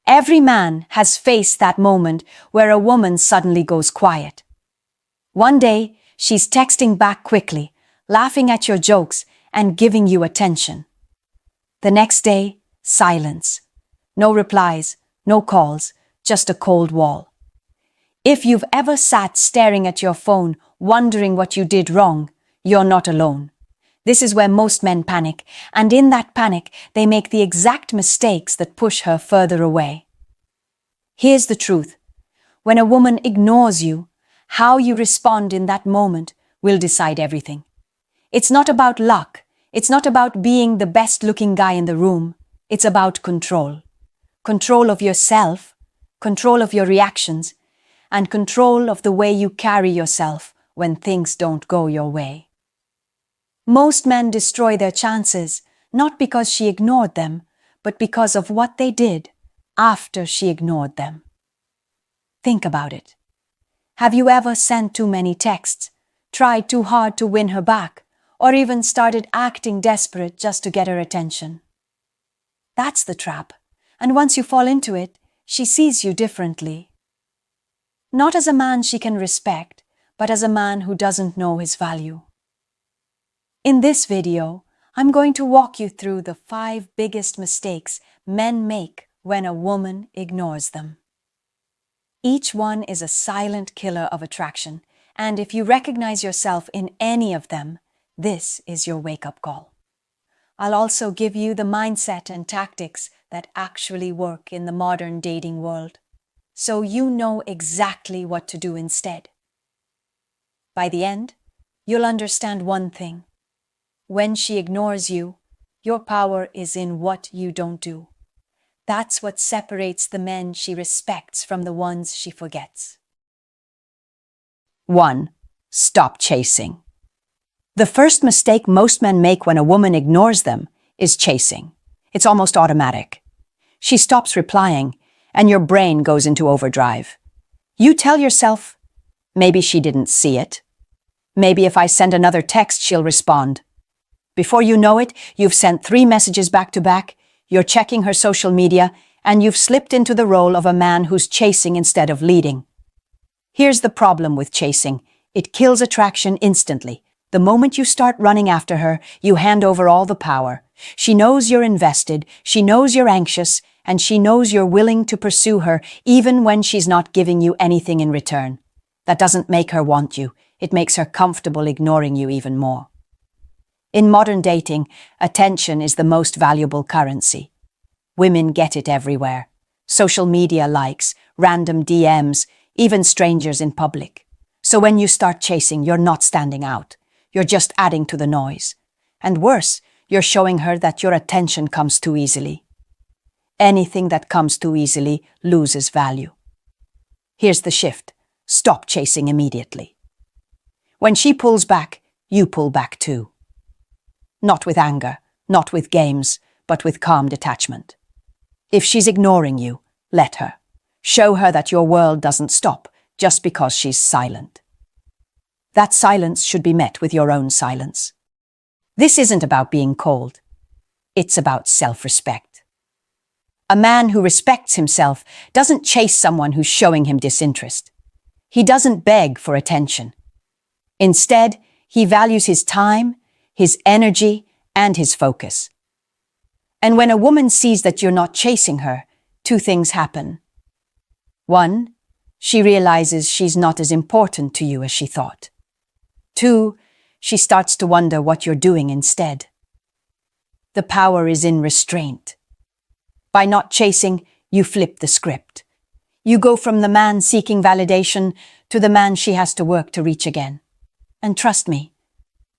Every man has faced that moment where a woman suddenly goes quiet. One day, she's texting back quickly, laughing at your jokes and giving you attention. The next day, silence. No replies, no calls, just a cold wall. If you've ever sat staring at your phone, wondering what you did wrong, you're not alone. This is where most men panic, and in that panic, they make the exact mistakes that push her further away. Here's the truth. When a woman ignores you, how you respond in that moment will decide everything. It's not about luck. It's not about being the best-looking guy in the room. It's about control. Control of yourself, control of your reactions, and control of the way you carry yourself when things don't go your way. Most men destroy their chances, not because she ignored them, but because of what they did after she ignored them. Think about it. Have you ever sent too many texts, tried too hard to win her back, or even started acting desperate just to get her attention? That's the trap, and once you fall into it, she sees you differently. Not as a man she can respect, but as a man who doesn't know his value. In this video, I'm going to walk you through the 5 biggest mistakes men make when a woman ignores them. Each one is a silent killer of attraction, and if you recognize yourself in any of them, this is your wake-up call. I'll also give you the mindset and tactics that actually work in the modern dating world, so you know exactly what to do instead. By the end, you'll understand one thing. When she ignores you, your power is in what you don't do. That's what separates the men she respects from the ones she forgets. 1. Stop chasing. The first mistake most men make when a woman ignores them is chasing. It's almost automatic. She stops replying, and your brain goes into overdrive. You tell yourself, maybe she didn't see it. Maybe if I send another text, she'll respond. Before you know it, you've sent 3 messages back to back, you're checking her social media, and you've slipped into the role of a man who's chasing instead of leading. Here's the problem with chasing. It kills attraction instantly. The moment you start running after her, you hand over all the power. She knows you're invested, she knows you're anxious, and she knows you're willing to pursue her even when she's not giving you anything in return. That doesn't make her want you. It makes her comfortable ignoring you even more. In modern dating, attention is the most valuable currency. Women get it everywhere. Social media likes, random DMs, even strangers in public. So when you start chasing, you're not standing out. You're just adding to the noise. And worse, you're showing her that your attention comes too easily. Anything that comes too easily loses value. Here's the shift. Stop chasing immediately. When she pulls back, you pull back too. Not with anger, not with games, but with calm detachment. If she's ignoring you, let her. Show her that your world doesn't stop just because she's silent. That silence should be met with your own silence. This isn't about being cold. It's about self-respect. A man who respects himself doesn't chase someone who's showing him disinterest. He doesn't beg for attention. Instead, he values his time, his energy, and his focus. And when a woman sees that you're not chasing her, 2 things happen. 1, she realizes she's not as important to you as she thought. 2, she starts to wonder what you're doing instead. The power is in restraint. By not chasing, you flip the script. You go from the man seeking validation to the man she has to work to reach again. And trust me,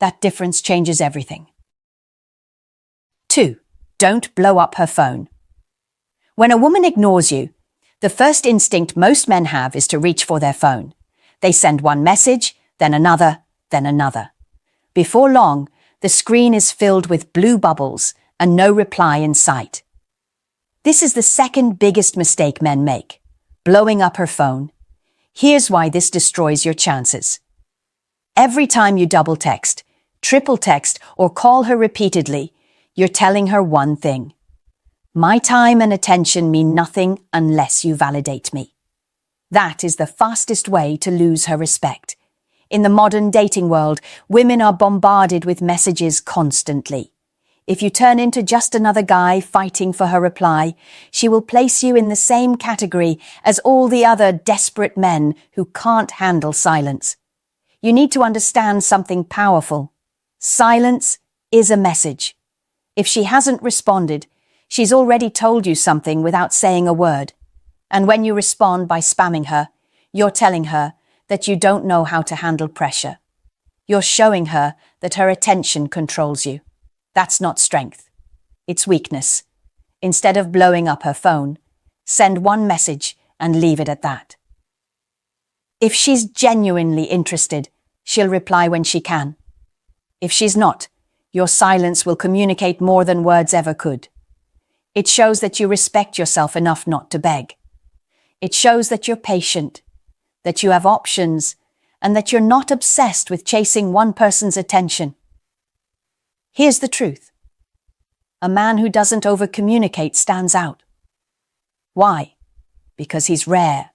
that difference changes everything. 2. Don't blow up her phone. When a woman ignores you, the first instinct most men have is to reach for their phone. They send one message, then another, then another. Before long, the screen is filled with blue bubbles and no reply in sight. This is the second biggest mistake men make, blowing up her phone. Here's why this destroys your chances. Every time you double text, triple text, or call her repeatedly, you're telling her one thing. My time and attention mean nothing unless you validate me. That is the fastest way to lose her respect. In the modern dating world, women are bombarded with messages constantly. If you turn into just another guy fighting for her reply, she will place you in the same category as all the other desperate men who can't handle silence. You need to understand something powerful. Silence is a message. If she hasn't responded, she's already told you something without saying a word. And when you respond by spamming her, you're telling her that you don't know how to handle pressure. You're showing her that her attention controls you. That's not strength. It's weakness. Instead of blowing up her phone, send one message and leave it at that. If she's genuinely interested, she'll reply when she can. If she's not, your silence will communicate more than words ever could. It shows that you respect yourself enough not to beg. It shows that you're patient, that you have options, and that you're not obsessed with chasing one person's attention. Here's the truth. A man who doesn't over-communicate stands out. Why? Because he's rare.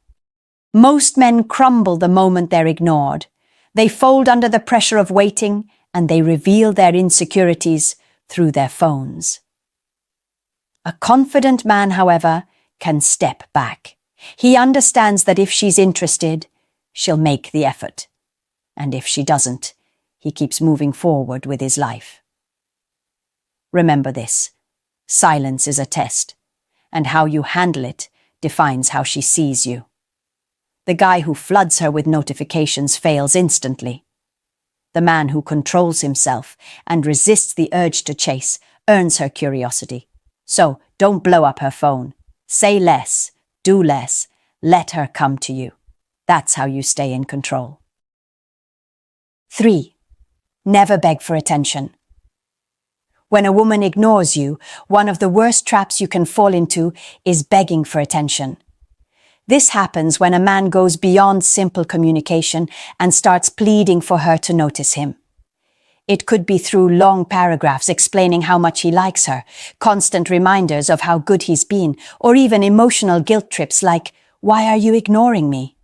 Most men crumble the moment they're ignored. They fold under the pressure of waiting, and they reveal their insecurities through their phones. A confident man, however, can step back. He understands that if she's interested, she'll make the effort. And if she doesn't, he keeps moving forward with his life. Remember this: silence is a test, and how you handle it defines how she sees you. The guy who floods her with notifications fails instantly. The man who controls himself and resists the urge to chase earns her curiosity. So don't blow up her phone. Say less, do less, let her come to you. That's how you stay in control. 3. Never beg for attention. When a woman ignores you, one of the worst traps you can fall into is begging for attention. This happens when a man goes beyond simple communication and starts pleading for her to notice him. It could be through long paragraphs explaining how much he likes her, constant reminders of how good he's been, or even emotional guilt trips like, "Why are you ignoring me?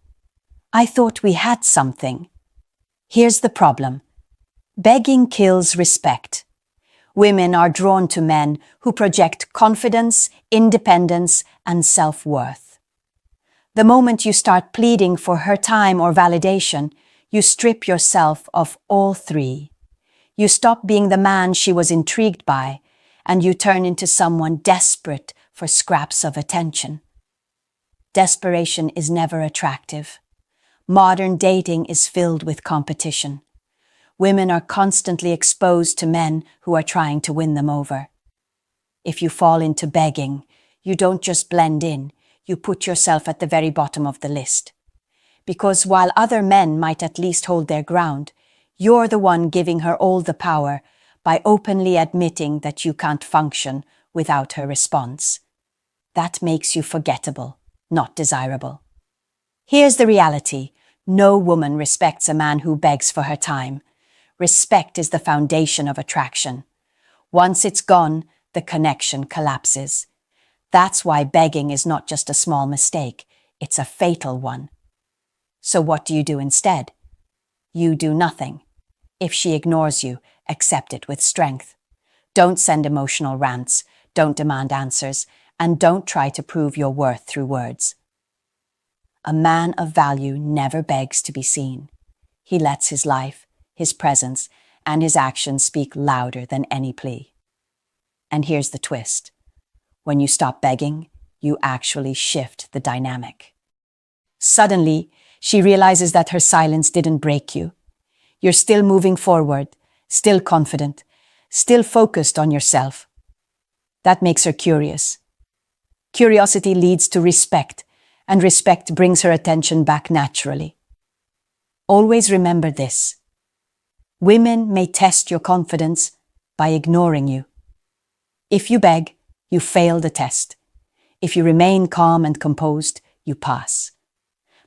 I thought we had something." Here's the problem. Begging kills respect. Women are drawn to men who project confidence, independence, and self-worth. The moment you start pleading for her time or validation, you strip yourself of all three. You stop being the man she was intrigued by, and you turn into someone desperate for scraps of attention. Desperation is never attractive. Modern dating is filled with competition. Women are constantly exposed to men who are trying to win them over. If you fall into begging, you don't just blend in, you put yourself at the very bottom of the list. Because while other men might at least hold their ground, you're the one giving her all the power by openly admitting that you can't function without her response. That makes you forgettable, not desirable. Here's the reality. No woman respects a man who begs for her time. Respect is the foundation of attraction. Once it's gone, the connection collapses. That's why begging is not just a small mistake, it's a fatal one. So what do you do instead? You do nothing. If she ignores you, accept it with strength. Don't send emotional rants, don't demand answers, and don't try to prove your worth through words. A man of value never begs to be seen. He lets his life, his presence, and his actions speak louder than any plea. And here's the twist. When you stop begging, you actually shift the dynamic. Suddenly, she realizes that her silence didn't break you. You're still moving forward, still confident, still focused on yourself. That makes her curious. Curiosity leads to respect, and respect brings her attention back naturally. Always remember this. Women may test your confidence by ignoring you. If you beg, you fail the test. If you remain calm and composed, you pass.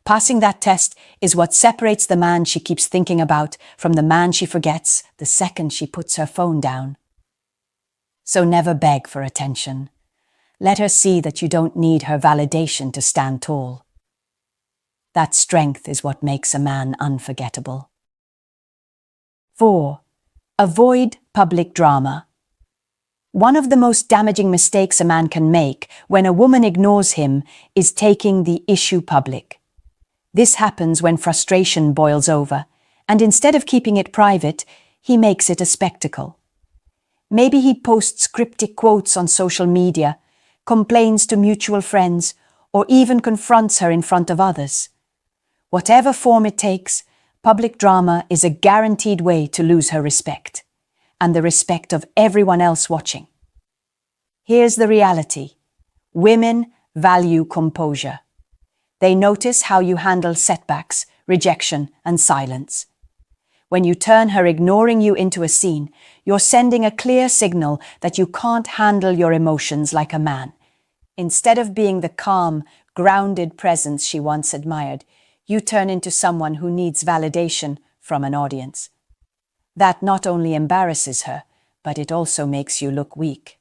Passing that test is what separates the man she keeps thinking about from the man she forgets the second she puts her phone down. So never beg for attention. Let her see that you don't need her validation to stand tall. That strength is what makes a man unforgettable. 4. Avoid public drama. One of the most damaging mistakes a man can make when a woman ignores him is taking the issue public. This happens when frustration boils over, and instead of keeping it private, he makes it a spectacle. Maybe he posts cryptic quotes on social media, complains to mutual friends, or even confronts her in front of others. Whatever form it takes, public drama is a guaranteed way to lose her respect, and the respect of everyone else watching. Here's the reality. Women value composure. They notice how you handle setbacks, rejection, and silence. When you turn her ignoring you into a scene, you're sending a clear signal that you can't handle your emotions like a man. Instead of being the calm, grounded presence she once admired, you turn into someone who needs validation from an audience. That not only embarrasses her, but it also makes you look weak.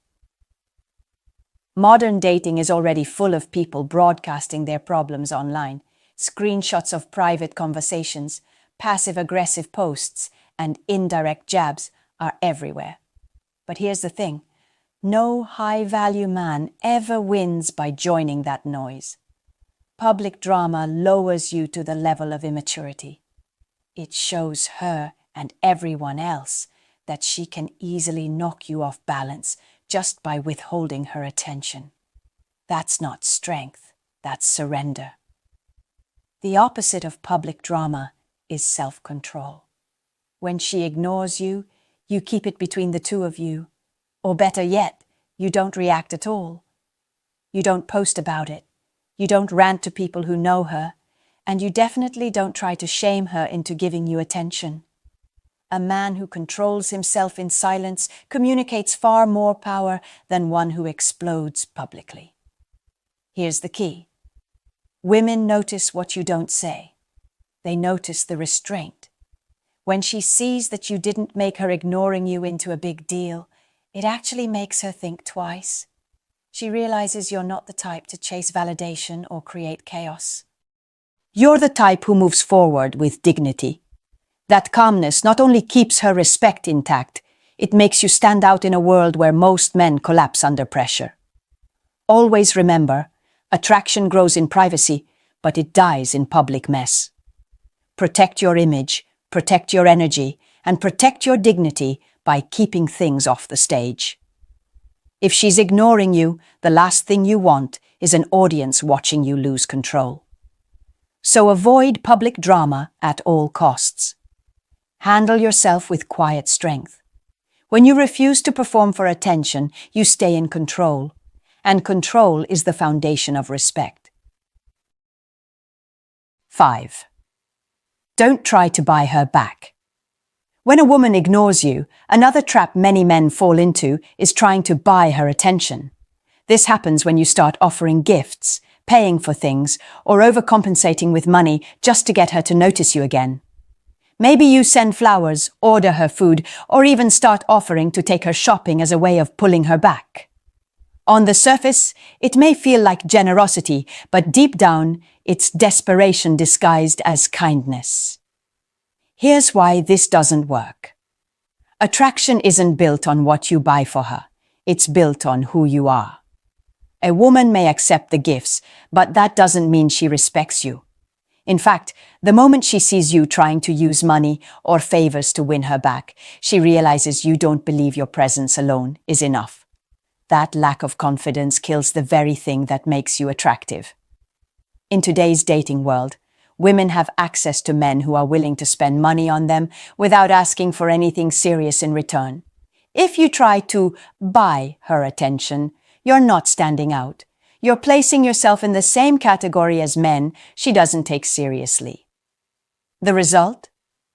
Modern dating is already full of people broadcasting their problems online. Screenshots of private conversations, passive-aggressive posts, and indirect jabs are everywhere. But here's the thing. No high-value man ever wins by joining that noise. Public drama lowers you to the level of immaturity. It shows her and everyone else that she can easily knock you off balance just by withholding her attention. That's not strength, that's surrender. The opposite of public drama is self-control. When she ignores you, you keep it between the two of you. Or better yet, you don't react at all. You don't post about it. You don't rant to people who know her. And you definitely don't try to shame her into giving you attention. A man who controls himself in silence communicates far more power than one who explodes publicly. Here's the key. Women notice what you don't say. They notice the restraint. When she sees that you didn't make her ignoring you into a big deal, it actually makes her think twice. She realizes you're not the type to chase validation or create chaos. You're the type who moves forward with dignity. That calmness not only keeps her respect intact, it makes you stand out in a world where most men collapse under pressure. Always remember, attraction grows in privacy, but it dies in public mess. Protect your image, protect your energy, and protect your dignity by keeping things off the stage. If she's ignoring you, the last thing you want is an audience watching you lose control. So avoid public drama at all costs. Handle yourself with quiet strength. When you refuse to perform for attention, you stay in control, and control is the foundation of respect. 5. Don't try to buy her back. When a woman ignores you, another trap many men fall into is trying to buy her attention. This happens when you start offering gifts, paying for things, or overcompensating with money just to get her to notice you again. Maybe you send flowers, order her food, or even start offering to take her shopping as a way of pulling her back. On the surface, it may feel like generosity, but deep down, it's desperation disguised as kindness. Here's why this doesn't work. Attraction isn't built on what you buy for her. It's built on who you are. A woman may accept the gifts, but that doesn't mean she respects you. In fact, the moment she sees you trying to use money or favors to win her back, she realizes you don't believe your presence alone is enough. That lack of confidence kills the very thing that makes you attractive. In today's dating world, women have access to men who are willing to spend money on them without asking for anything serious in return. If you try to buy her attention, you're not standing out. You're placing yourself in the same category as men she doesn't take seriously. The result?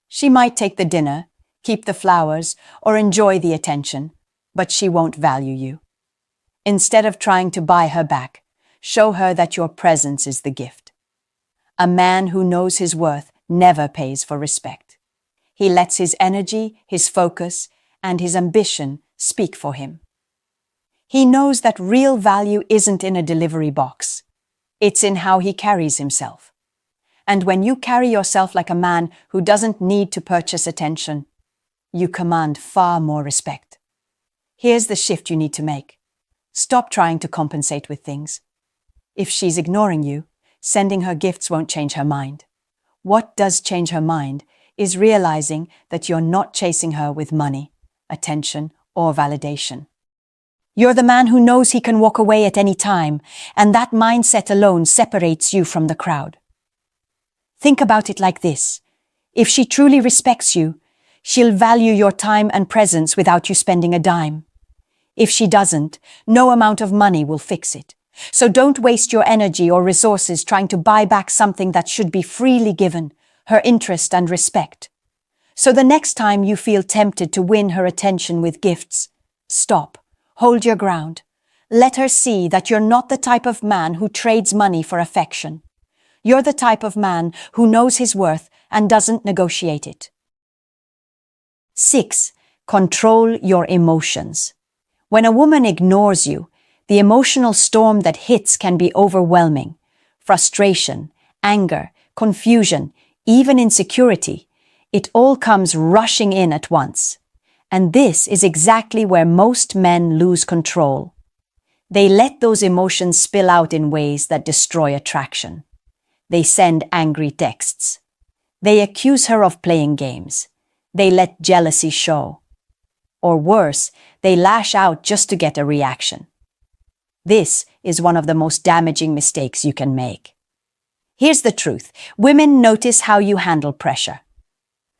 She might take the dinner, keep the flowers, or enjoy the attention, but she won't value you. Instead of trying to buy her back, show her that your presence is the gift. A man who knows his worth never pays for respect. He lets his energy, his focus, and his ambition speak for him. He knows that real value isn't in a delivery box. It's in how he carries himself. And when you carry yourself like a man who doesn't need to purchase attention, you command far more respect. Here's the shift you need to make. Stop trying to compensate with things. If she's ignoring you, sending her gifts won't change her mind. What does change her mind is realizing that you're not chasing her with money, attention, or validation. You're the man who knows he can walk away at any time, and that mindset alone separates you from the crowd. Think about it like this. If she truly respects you, she'll value your time and presence without you spending a dime. If she doesn't, no amount of money will fix it. So don't waste your energy or resources trying to buy back something that should be freely given, her interest and respect. So the next time you feel tempted to win her attention with gifts, stop, hold your ground. Let her see that you're not the type of man who trades money for affection. You're the type of man who knows his worth and doesn't negotiate it. 6. Control your emotions. When a woman ignores you, the emotional storm that hits can be overwhelming. Frustration, anger, confusion, even insecurity. It all comes rushing in at once. And this is exactly where most men lose control. They let those emotions spill out in ways that destroy attraction. They send angry texts. They accuse her of playing games. They let jealousy show. Or worse, they lash out just to get a reaction. This is one of the most damaging mistakes you can make. Here's the truth. Women notice how you handle pressure.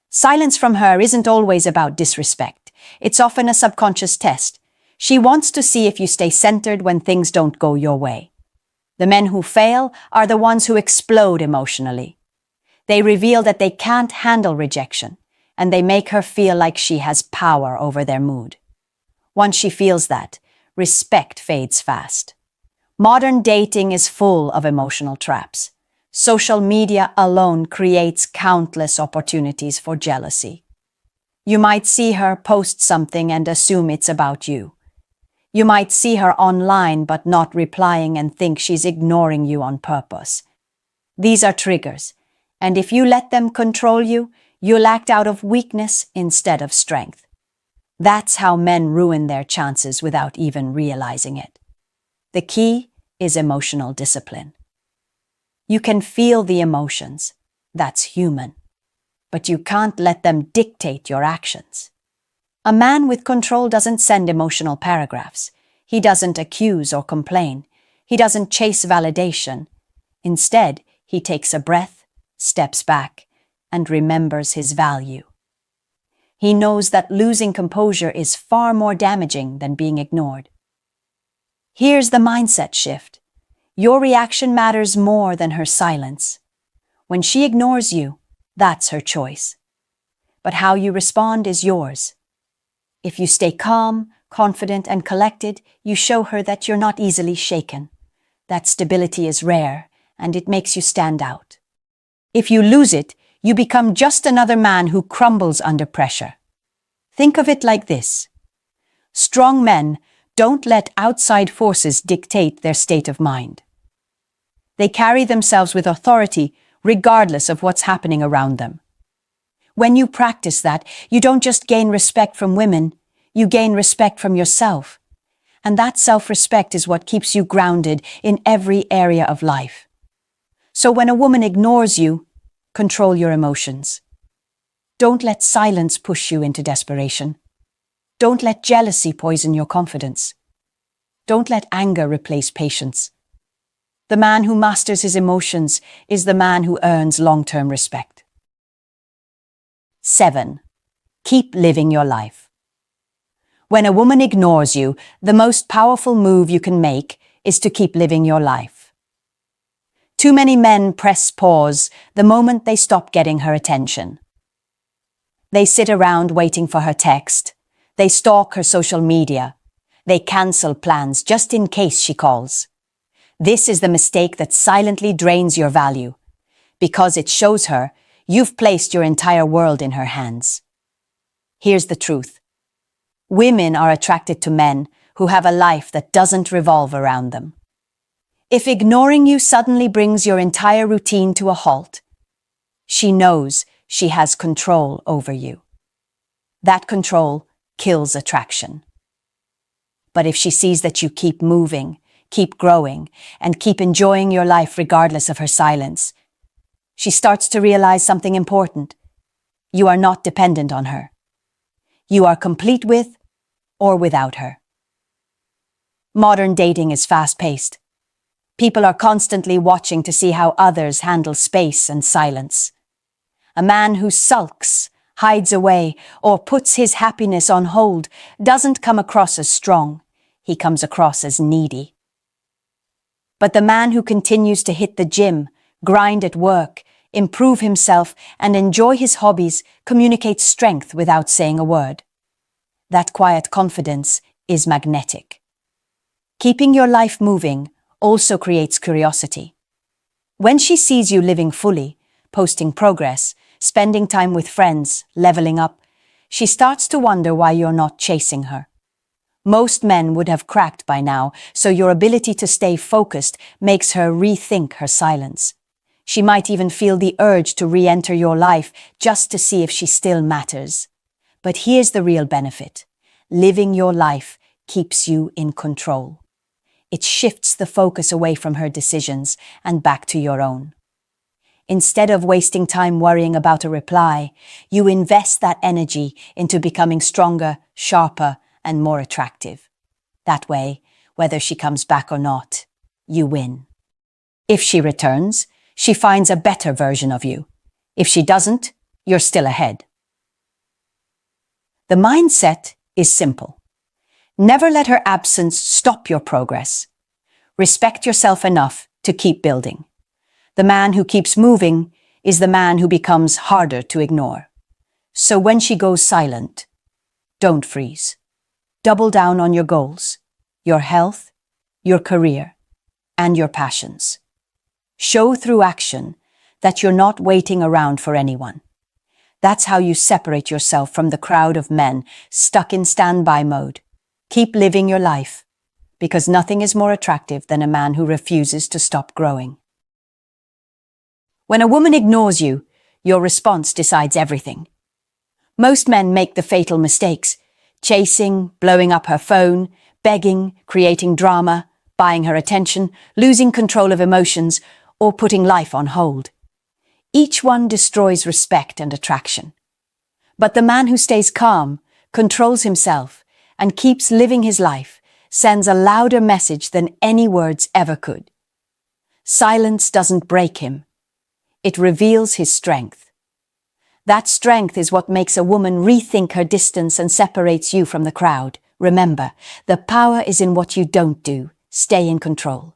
Silence from her isn't always about disrespect. It's often a subconscious test. She wants to see if you stay centered when things don't go your way. The men who fail are the ones who explode emotionally. They reveal that they can't handle rejection, and they make her feel like she has power over their mood. Once she feels that, respect fades fast. Modern dating is full of emotional traps. Social media alone creates countless opportunities for jealousy. You might see her post something and assume it's about you. You might see her online but not replying and think she's ignoring you on purpose. These are triggers, and if you let them control you, you'll act out of weakness instead of strength. That's how men ruin their chances without even realizing it. The key is emotional discipline. You can feel the emotions. That's human. But you can't let them dictate your actions. A man with control doesn't send emotional paragraphs. He doesn't accuse or complain. He doesn't chase validation. Instead, he takes a breath, steps back, and remembers his value. He knows that losing composure is far more damaging than being ignored. Here's the mindset shift. Your reaction matters more than her silence. When she ignores you, that's her choice. But how you respond is yours. If you stay calm, confident, and collected, you show her that you're not easily shaken. That stability is rare, and it makes you stand out. If you lose it, you become just another man who crumbles under pressure. Think of it like this. Strong men don't let outside forces dictate their state of mind. They carry themselves with authority regardless of what's happening around them. When you practice that, you don't just gain respect from women, you gain respect from yourself. And that self-respect is what keeps you grounded in every area of life. So when a woman ignores you, control your emotions. Don't let silence push you into desperation. Don't let jealousy poison your confidence. Don't let anger replace patience. The man who masters his emotions is the man who earns long-term respect. 7. Keep living your life. When a woman ignores you, the most powerful move you can make is to keep living your life. Too many men press pause the moment they stop getting her attention. They sit around waiting for her text. They stalk her social media. They cancel plans just in case she calls. This is the mistake that silently drains your value, because it shows her you've placed your entire world in her hands. Here's the truth. Women are attracted to men who have a life that doesn't revolve around them. If ignoring you suddenly brings your entire routine to a halt, she knows she has control over you. That control kills attraction. But if she sees that you keep moving, keep growing, and keep enjoying your life regardless of her silence, she starts to realize something important. You are not dependent on her. You are complete with or without her. Modern dating is fast-paced. People are constantly watching to see how others handle space and silence. A man who sulks, hides away, or puts his happiness on hold doesn't come across as strong. He comes across as needy. But the man who continues to hit the gym, grind at work, improve himself, and enjoy his hobbies communicates strength without saying a word. That quiet confidence is magnetic. Keeping your life moving also creates curiosity. When she sees you living fully, posting progress, spending time with friends, leveling up, she starts to wonder why you're not chasing her. Most men would have cracked by now, so your ability to stay focused makes her rethink her silence. She might even feel the urge to re-enter your life just to see if she still matters. But here's the real benefit. Living your life keeps you in control. It shifts the focus away from her decisions and back to your own. Instead of wasting time worrying about a reply, you invest that energy into becoming stronger, sharper, and more attractive. That way, whether she comes back or not, you win. If she returns, she finds a better version of you. If she doesn't, you're still ahead. The mindset is simple. Never let her absence stop your progress. Respect yourself enough to keep building. The man who keeps moving is the man who becomes harder to ignore. So when she goes silent, don't freeze. Double down on your goals, your health, your career, and your passions. Show through action that you're not waiting around for anyone. That's how you separate yourself from the crowd of men stuck in standby mode. Keep living your life, because nothing is more attractive than a man who refuses to stop growing. When a woman ignores you, your response decides everything. Most men make the fatal mistakes: chasing, blowing up her phone, begging, creating drama, buying her attention, losing control of emotions, or putting life on hold. Each one destroys respect and attraction. But the man who stays calm, controls himself, and keeps living his life sends a louder message than any words ever could. Silence doesn't break him. It reveals his strength. That strength is what makes a woman rethink her distance and separates you from the crowd. Remember, the power is in what you don't do. Stay in control.